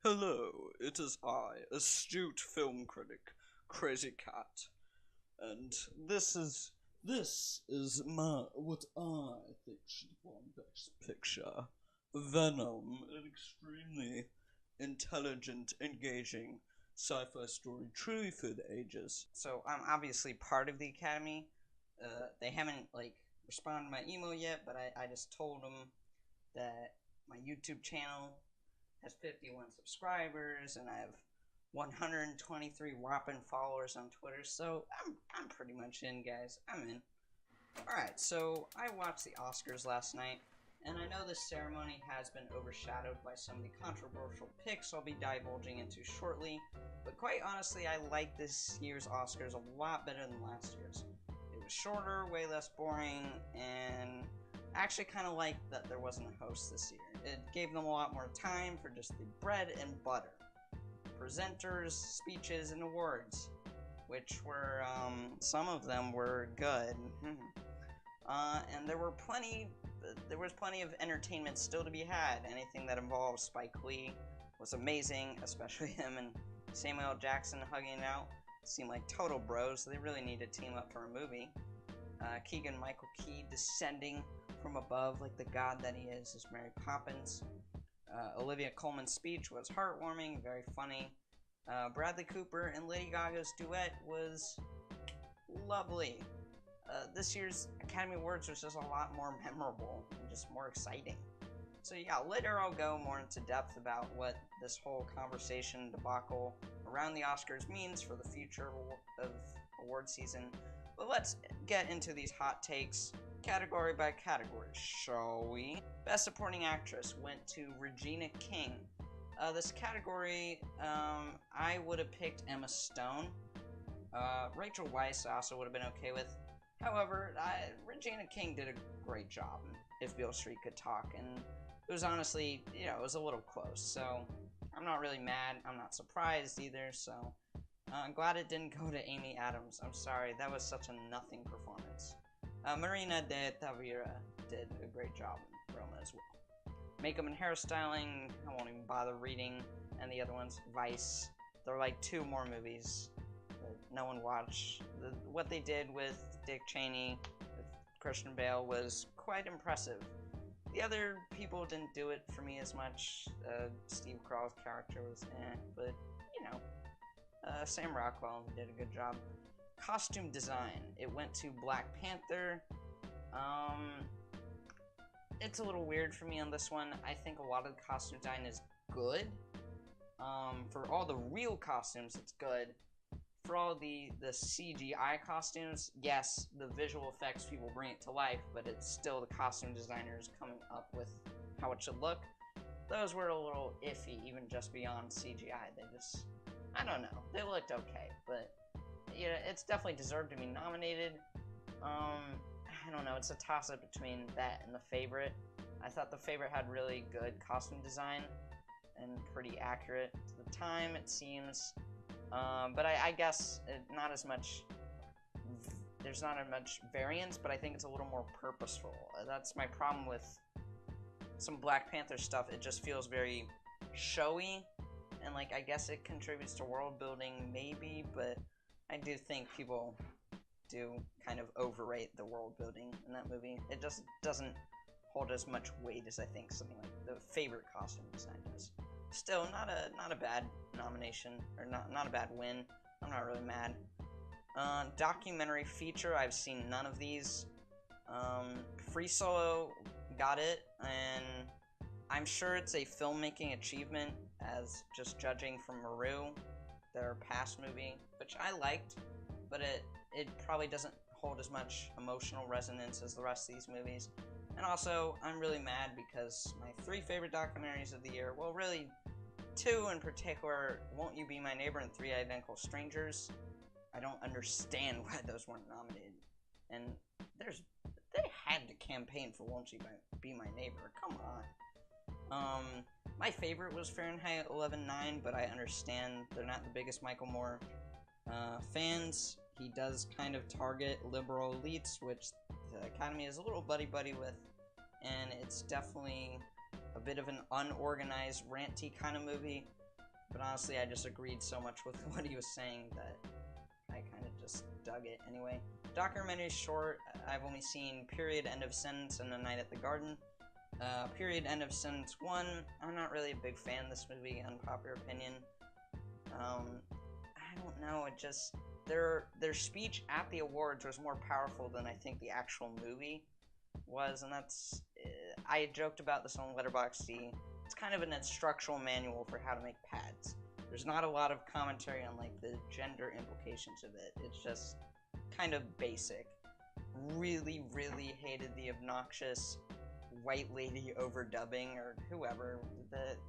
Hello, it is I, astute film critic, KrazyKat, and this is what I think should have won Best Picture. Venom, an extremely intelligent, engaging sci-fi story truly for the ages. So I'm obviously part of the Academy. They haven't responded to my email yet, but I just told them that my YouTube channel has 51 subscribers and I have 123 whopping followers on Twitter. So I'm pretty much in, guys. I'm in. Alright, so I watched the Oscars last night, and I know this ceremony has been overshadowed by some of the controversial picks I'll be divulging into shortly, but quite honestly, I like this year's Oscars a lot better than last year's. It was shorter, way less boring, and I actually kind of liked that there wasn't a host this year. It gave them a lot more time for just the bread and butter. Presenters, speeches, and awards, which were, some of them were good. And there was plenty of entertainment still to be had. Anything that involved Spike Lee was amazing, especially him and Samuel L. Jackson hugging it out. Seemed like total bros. They really need to team up for a movie. Keegan-Michael Key descending from above like the god that he is as Mary Poppins. Olivia Colman's speech was heartwarming, very funny. Bradley Cooper and Lady Gaga's duet was lovely. This year's Academy Awards was just a lot more memorable and just more exciting. So yeah, later I'll go more into depth about what this whole conversation debacle around the Oscars means for the future of award season. But let's get into these hot takes category by category, shall we? Best Supporting Actress went to Regina King. This category, I would have picked Emma Stone. Rachel Weisz I also would have been okay with. However, Regina King did a great job, if Beale Street could talk, and it was honestly, it was a little close, so I'm not really mad. I'm not surprised either, so I'm glad it didn't go to Amy Adams. I'm sorry, that was such a nothing performance. Marina de Tavira did a great job in Roma as well. Makeup and hairstyling, I won't even bother reading, and the other ones, Vice. They're like two more movies that no one watched. What they did with Dick Cheney, with Christian Bale, was quite impressive. The other people didn't do it for me as much. Steve Carell's character was but Sam Rockwell did a good job. Costume design, it went to Black Panther. It's a little weird for me on this one. I think a lot of the costume design is good. For all the real costumes, it's good. For all the CGI costumes, yes, the visual effects people bring it to life, but it's still the costume designers coming up with how it should look. Those were a little iffy, even just beyond CGI. I don't know, they looked okay, but yeah, it's definitely deserved to be nominated. I don't know, it's a toss-up between that and The Favorite. I thought The Favorite had really good costume design and pretty accurate to the time, it seems. But I guess not as much. There's not as much variance, but I think it's a little more purposeful. That's my problem with some Black Panther stuff. It just feels very showy, and I guess it contributes to world building, maybe, but I do think people do kind of overrate the world building in that movie. It just doesn't hold as much weight as I think something like The Favorite costume design does. Still, not a bad nomination, or not a bad win. I'm not really mad. Documentary feature, I've seen none of these. Free Solo got it, and I'm sure it's a filmmaking achievement, as just judging from Maru, their past movie, which I liked, but it probably doesn't hold as much emotional resonance as the rest of these movies. And also, I'm really mad because my 3 favorite documentaries of the year, well, really 2 in particular, Won't You Be My Neighbor and 3 Identical Strangers. I don't understand why those weren't nominated. And they had to campaign for Won't You Be My Neighbor. Come on. My favorite was Fahrenheit 11/9, but I understand they're not the biggest Michael Moore fans. He does kind of target liberal elites, which the Academy is a little buddy-buddy with, and it's definitely a bit of an unorganized, ranty kind of movie. but honestly, I just agreed so much with what he was saying that I kind of just dug it anyway. Documentary short, I've only seen Period, End of Sentence, and A Night at the Garden. Period, End of Sentence 1, I'm not really a big fan of this movie, unpopular opinion. I don't know, it just, their speech at the awards was more powerful than I think the actual movie was, and that's, I joked about this on Letterboxd. It's kind of an instructional manual for how to make pads. There's not a lot of commentary on, like, the gender implications of it. It's just kind of basic. Really, really hated the obnoxious white lady overdubbing, or whoever.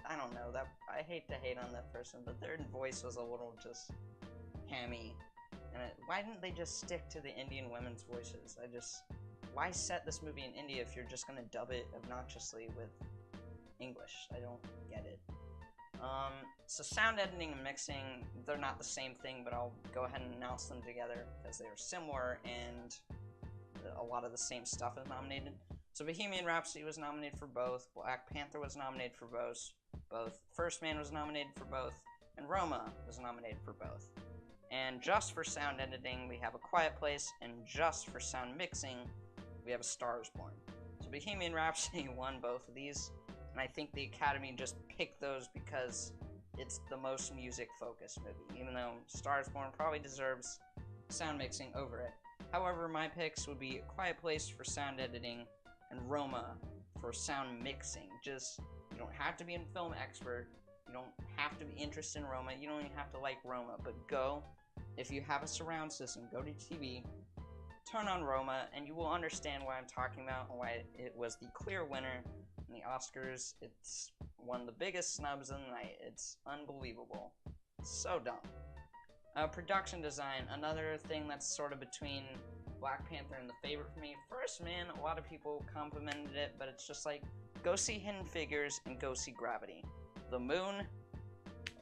I don't know, that I hate to hate on that person, but their voice was a little just hammy. And why didn't they just stick to the Indian women's voices? Why set this movie in India if you're just gonna dub it obnoxiously with English? I don't get it. So sound editing and mixing, they're not the same thing, but I'll go ahead and announce them together because they're similar and a lot of the same stuff is nominated. So Bohemian Rhapsody was nominated for both, Black Panther was nominated for both, First Man was nominated for both, and Roma was nominated for both. And just for sound editing, we have A Quiet Place, and just for sound mixing, we have A Star Is Born. So Bohemian Rhapsody won both of these, and I think the Academy just picked those because it's the most music-focused movie, even though Star Is Born probably deserves sound mixing over it. However, my picks would be A Quiet Place for sound editing, and Roma for sound mixing. Just, you don't have to be a film expert, you don't have to be interested in Roma, you don't even have to like Roma, but go, if you have a surround system, go to TV, turn on Roma, and you will understand what I'm talking about and why it was the clear winner in the Oscars. It's one of the biggest snubs of the night. It's unbelievable. So dumb. Production design, another thing that's sort of between Black Panther and The Favorite for me. First Man, a lot of people complimented it, but it's just like, go see Hidden Figures and go see Gravity. The moon,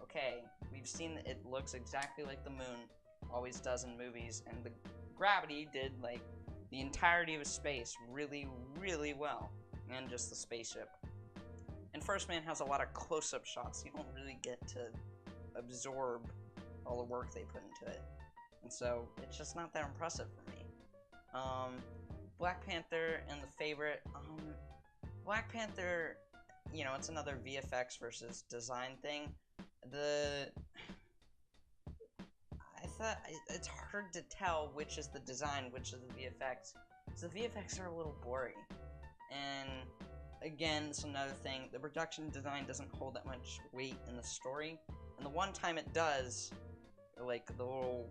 okay, we've seen it looks exactly like the moon always does in movies, and the Gravity did, like, the entirety of space really, really well, and just the spaceship. And First Man has a lot of close-up shots, so you don't really get to absorb all the work they put into it. And so, it's just not that impressive for me. Black Panther and The Favorite. Black Panther, you know, it's another VFX versus design thing. I thought it's hard to tell which is the design, which is the VFX. So the VFX are a little blurry. And again, it's another thing. The production design doesn't hold that much weight in the story. And the one time it does, like the little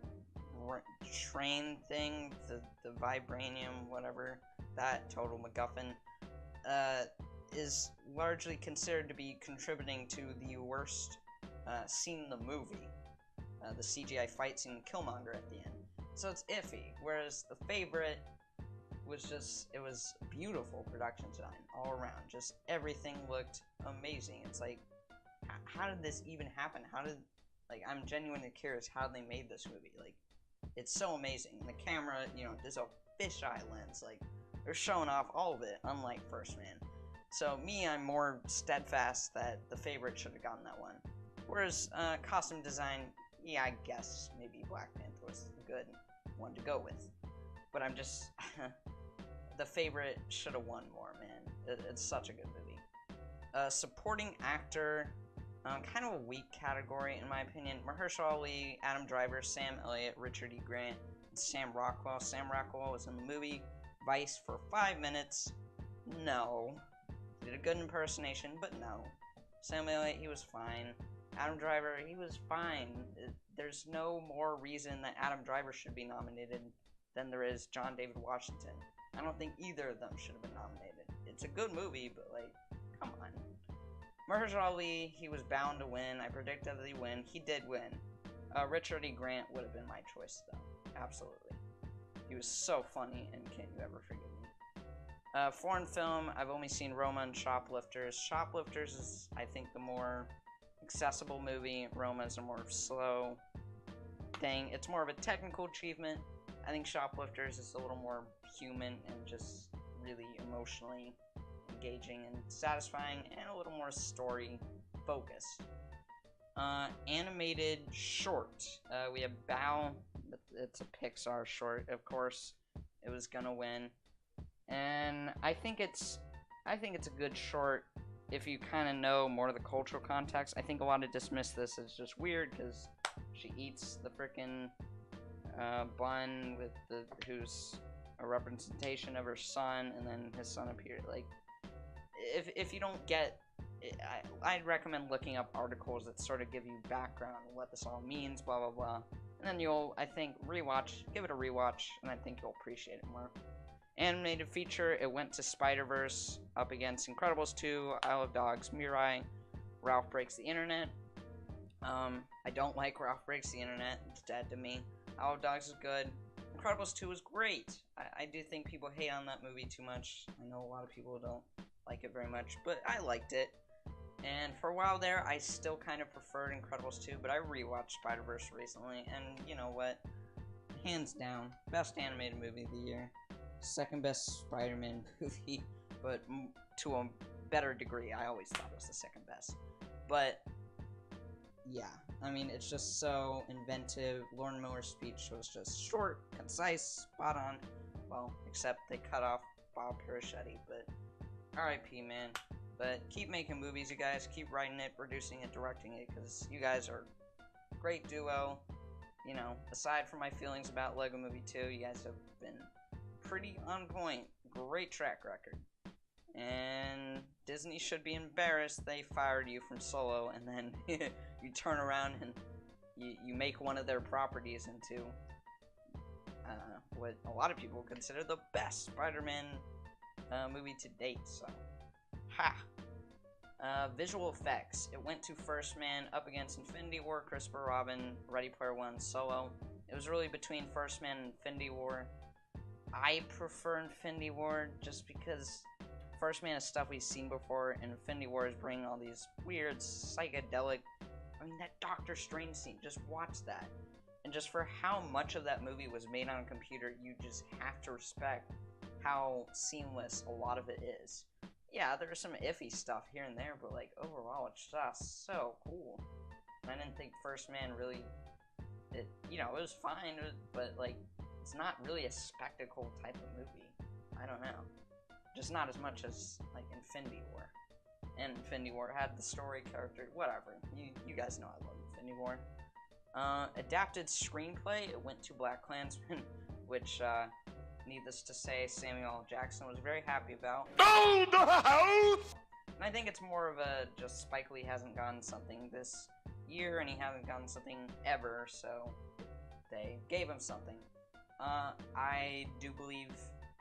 train thing, the vibranium, whatever, that total MacGuffin, is largely considered to be contributing to the worst scene in the movie, the CGI fight scene Killmonger at the end. So it's iffy, whereas The Favorite was just, it was beautiful production design all around. Just everything looked amazing. It's like, how did this even happen? I'm genuinely curious how they made this movie. Like, it's so amazing. And the camera, you know, there's a fisheye lens. Like, they're showing off all of it, unlike First Man. So me, I'm more steadfast that The Favorite should have gotten that one. Whereas costume design, yeah, I guess maybe Black Panther was a good one to go with. But I'm just, The Favorite should have won more, man. It's such a good movie. Supporting actor, kind of a weak category in my opinion. Mahershala Ali, Adam Driver, Sam Elliott, Richard E. Grant, and Sam Rockwell. Sam Rockwell was in the movie Vice for 5 minutes. No. He did a good impersonation, but no. Sam Elliott, he was fine. Adam Driver, he was fine. There's no more reason that Adam Driver should be nominated than there is John David Washington. I don't think either of them should have been nominated. It's a good movie, but, like, come on. Mahershala Ali, he was bound to win. I predicted that he'd win. He did win. Richard E. Grant would have been my choice, though. Absolutely. He was so funny, and Can't You Ever Forgive Me. Foreign film, I've only seen Roma and Shoplifters. Shoplifters is, I think, the more accessible movie. Roma is a more slow thing. It's more of a technical achievement. I think Shoplifters is a little more human and just really emotionally engaging and satisfying, and a little more story focused. Animated short. We have Bao. It's a Pixar short, of course. It was gonna win, and I think it's a good short if you kind of know more of the cultural context. I think a lot of dismiss this as just weird because she eats the freaking bun with who's a representation of her son, and then his son appeared. Like, if you don't get I'd recommend looking up articles that sort of give you background on what this all means, blah blah blah, and then you'll, I think, give it a rewatch, and I think you'll appreciate it more. Animated feature, it went to Spider-Verse up against Incredibles 2, Isle of Dogs, Mirai, Ralph Breaks the Internet. I don't like Ralph Breaks the Internet. It's dead to me. Isle of Dogs is good. Incredibles 2 is great. I do think people hate on that movie too much. I know a lot of people don't like it very much, but I liked it. And for a while there, I still kind of preferred Incredibles 2, but I rewatched Spider-Verse recently, and you know what? Hands down, best animated movie of the year. Second best Spider-Man movie, but to a better degree. I always thought it was the second best. But, yeah, I mean, it's just so inventive. Lauren Miller's speech was just short, concise, spot on. Well, except they cut off Bob Peruchetti, but R.I.P., man. But keep making movies, you guys. Keep writing it, producing it, directing it, because you guys are a great duo. You know, aside from my feelings about Lego Movie 2, you guys have been pretty on point. Great track record. And Disney should be embarrassed they fired you from Solo, and then you turn around and you make one of their properties into what a lot of people consider the best Spider-Man movie to date. So, ha! Visual effects. It went to First Man up against Infinity War, Christopher Robin, Ready Player One, Solo. It was really between First Man and Infinity War. I prefer Infinity War just because First Man is stuff we've seen before, and Infinity War is bringing all these weird, psychedelic... I mean, that Doctor Strange scene, just watch that. And just for how much of that movie was made on a computer, you just have to respect how seamless a lot of it is. Yeah, there's some iffy stuff here and there, but like overall, it's just so cool. And I didn't think First Man really, it was fine, but like it's not really a spectacle type of movie. I don't know, just not as much as like Infinity War. And Infinity War had the story, character, whatever. You guys know I love Infinity War. Adapted screenplay, it went to BlacKkKlansman, which needless to say, Samuel L. Jackson was very happy about. Build the house! And I think it's more of a just Spike Lee hasn't gotten something this year, and he hasn't gotten something ever, so they gave him something. I do believe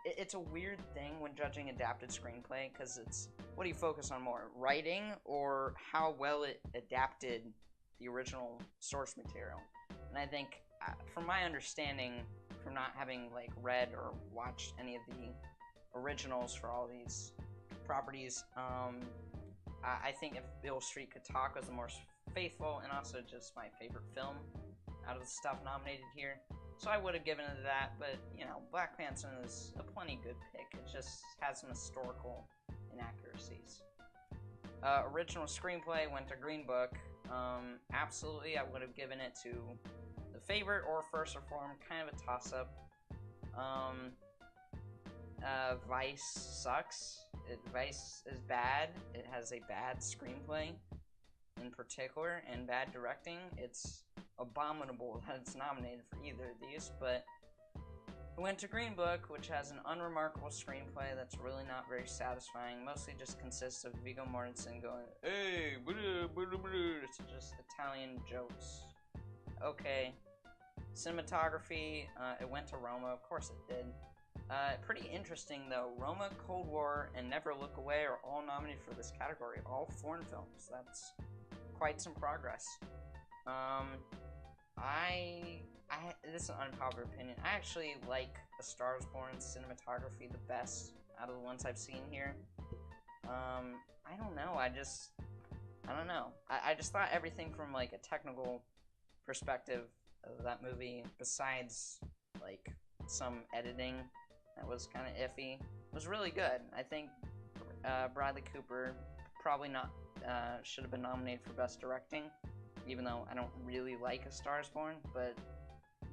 it's a weird thing when judging adapted screenplay, because it's, what do you focus on more, writing or how well it adapted the original source material? And I think, from my understanding, from not having like read or watched any of the originals for all these properties, I think if Beale Street Could Talk was the more faithful, and also just my favorite film out of the stuff nominated here, so I would have given it that. But you know, BlacKkKlansman is a plenty good pick. It just has some historical inaccuracies. Original screenplay went to Green Book. Absolutely, I would have given it to The Favorite or First Reformed, kind of a toss-up. Vice sucks. Vice is bad. It has a bad screenplay in particular, and bad directing. It's abominable that it's nominated for either of these, but it went to Green Book, which has an unremarkable screenplay that's really not very satisfying. Mostly just consists of Viggo Mortensen going, "Hey, blah, blah, blah, blah." It's just Italian jokes. Okay. Cinematography, it went to Roma. Of course it did. Pretty interesting, though. Roma, Cold War, and Never Look Away are all nominated for this category. All foreign films. That's quite some progress. This is an unpopular opinion. I actually like A Star Is Born cinematography the best out of the ones I've seen here. I don't know. I don't know. I just thought everything from like a technical perspective of that movie, besides like some editing that was kind of iffy, was really good. I think Bradley Cooper probably not should have been nominated for Best Directing. even though I don't really like A Star Is Born, but,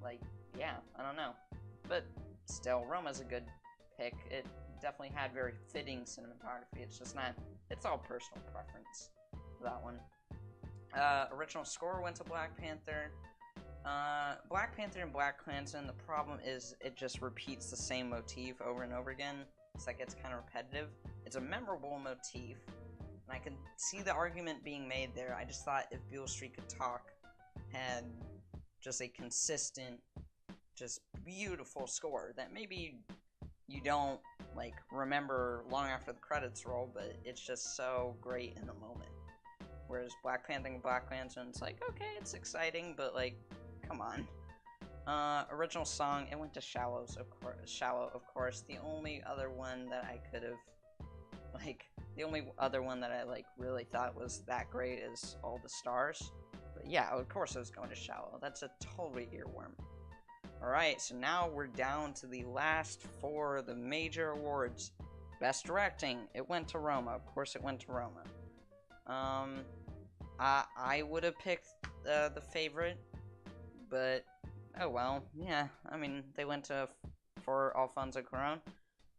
like, yeah, I don't know. But still, Roma's a good pick. It definitely had very fitting cinematography. It's just not, it's all personal preference, that one. Original score went to Black Panther. Black Panther and BlacKkKlansman, the problem is it just repeats the same motif over and over again. It's like it's kind of repetitive. It's a memorable motif, and I can see the argument being made there. I just thought if Beale Street Could Talk had just a consistent, just beautiful score that maybe you don't, like, remember long after the credits roll, but it's just so great in the moment. Whereas Black Panther and BlacKkKlansman, it's like, okay, it's exciting, but, like, come on. Original song, it went to Shallow, of course. The only other one that I could have, like, the only other one that I, like, really thought was that great is All the Stars. But yeah, of course I was going to Shallow. That's a totally earworm. Alright, so now we're down to the last 4 of the major awards. Best Directing, it went to Roma. Of course it went to Roma. I would have picked The Favorite, but oh well, yeah. I mean, they went for Alfonso Cuarón.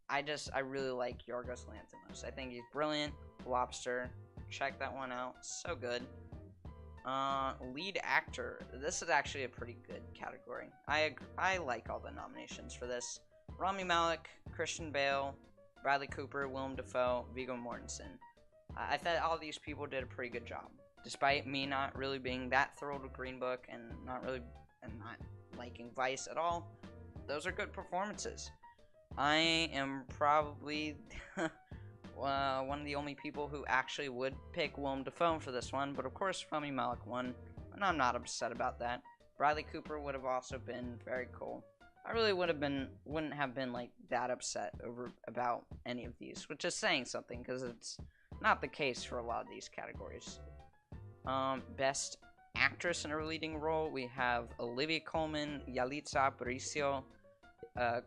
I really like Yorgos Lanthimos. I think he's brilliant. Lobster, check that one out. So good. Lead actor. This is actually a pretty good category. I like all the nominations for this. Rami Malek, Christian Bale, Bradley Cooper, Willem Dafoe, Viggo Mortensen. I thought all these people did a pretty good job, despite me not really being that thrilled with Green Book and not liking Vice at all. Those are good performances. I am probably one of the only people who actually would pick Willem Dafoe for this one, but of course Rami Malek won, and I'm not upset about that. Bradley Cooper would have also been very cool. I really wouldn't have been like that upset about any of these, which is saying something because it's not the case for a lot of these categories. Best actress in a leading role, we have Olivia Colman, Yalitza Aparicio,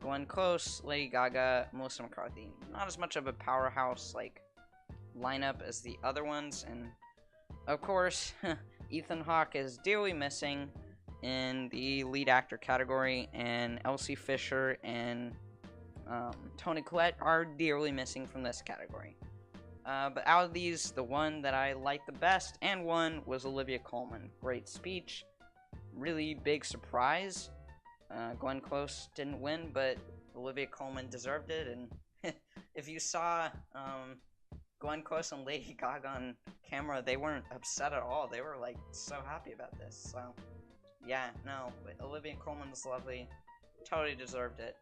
Glenn Close, Lady Gaga, Melissa McCarthy. Not as much of a powerhouse like lineup as the other ones, and of course Ethan Hawke is dearly missing in the lead actor category, and Elsie Fisher and Toni Collette are dearly missing from this category. But out of these, the one that I liked the best and won was Olivia Colman. Great speech, really big surprise. Glenn Close didn't win, but Olivia Colman deserved it. And if you saw Glenn Close and Lady Gaga on camera, they weren't upset at all. They were like so happy about this. So yeah, no, Olivia Colman was lovely. Totally deserved it.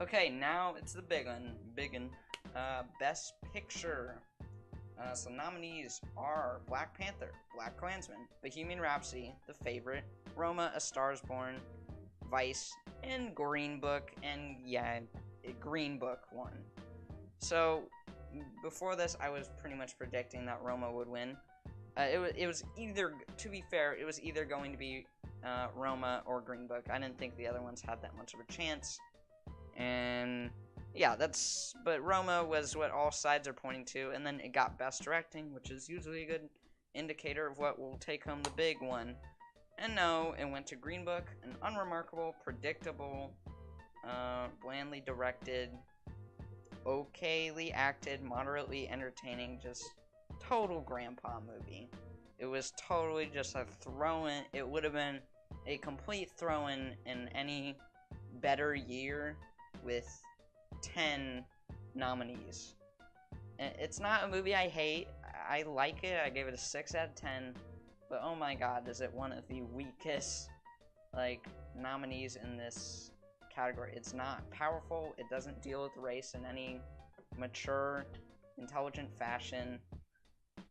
Okay, now it's the big one. Best Picture. So nominees are Black Panther, BlacKkKlansman, Bohemian Rhapsody, The Favorite, Roma, A Star Is Born, Vice, and Green Book. And yeah, Green Book won. So before this, I was pretty much predicting that Roma would win. It was either, to be fair, it was either going to be Roma or Green Book. I didn't think the other ones had that much of a chance. And yeah, but Roma was what all sides are pointing to, and then it got Best Directing, which is usually a good indicator of what will take home the big one. And no, it went to Green Book, an unremarkable, predictable, blandly directed, okayly acted, moderately entertaining, just total grandpa movie. It was totally just a throw-in. It would have been a complete throw-in in any better year with 10 nominees. It's not a movie I hate. I like it. I gave it a 6 out of 10. But oh my god, is it one of the weakest, like, nominees in this category. It's not powerful. It doesn't deal with race in any mature, intelligent fashion.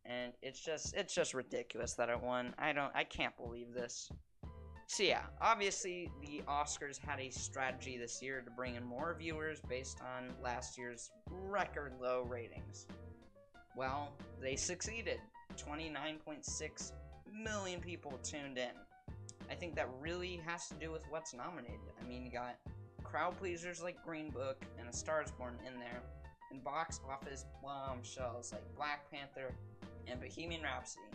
And it's just ridiculous that it won. I can't believe this. So yeah, obviously the Oscars had a strategy this year to bring in more viewers based on last year's record low ratings. Well, they succeeded. 29.6 million people tuned in. I think that really has to do with what's nominated. I mean, you got crowd pleasers like Green Book and A Star Is Born in there, and box office bombshells like Black Panther and Bohemian Rhapsody.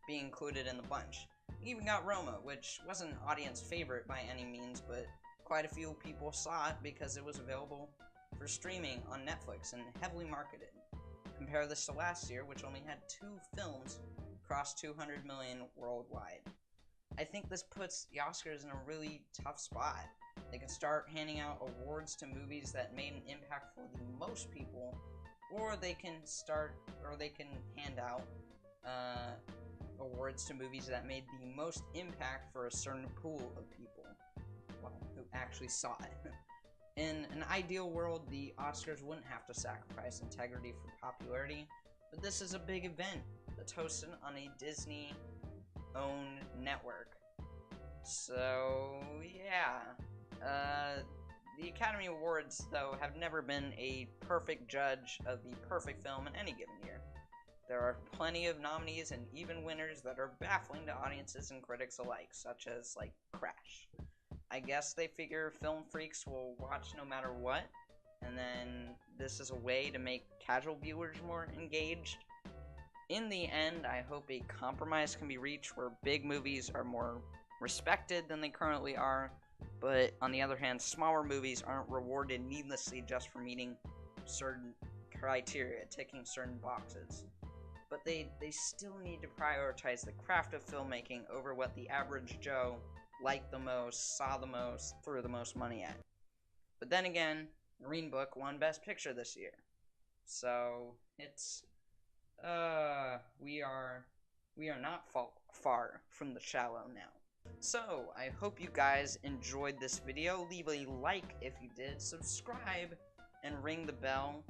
be included in the bunch. We even got Roma, which wasn't an audience favorite by any means, but quite a few people saw it because it was available for streaming on Netflix and heavily marketed. Compare this to last year, which only had 2 films cross 200 million worldwide. I think this puts the Oscars in a really tough spot. They can start handing out awards to movies that made an impact for the most people, or they can hand out awards to movies that made the most impact for a certain pool of people, well, who actually saw it. In an ideal world, the Oscars wouldn't have to sacrifice integrity for popularity, but this is a big event that's hosted on a Disney-owned network. So, yeah. The Academy Awards, though, have never been a perfect judge of the perfect film in any given year. There are plenty of nominees and even winners that are baffling to audiences and critics alike, such as, like, Crash. I guess they figure film freaks will watch no matter what, and then this is a way to make casual viewers more engaged. In the end, I hope a compromise can be reached where big movies are more respected than they currently are, but on the other hand, smaller movies aren't rewarded needlessly just for meeting certain criteria, ticking certain boxes. But they still need to prioritize the craft of filmmaking over what the average Joe liked the most, saw the most, threw the most money at. But then again, Green Book won Best Picture this year. So, it's, we are not far from the shallow now. So, I hope you guys enjoyed this video. Leave a like if you did, subscribe, and ring the bell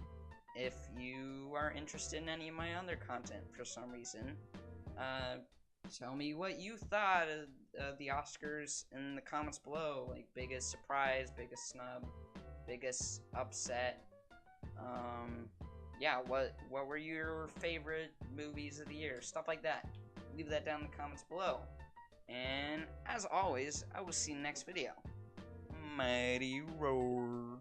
if you are interested in any of my other content for some reason. Tell me what you thought of the Oscars in the comments below, like biggest surprise, biggest snub, biggest upset. Yeah, what were your favorite movies of the year? Stuff like that. Leave that down in the comments below. And as always, I will see you in the next video. Mighty roar.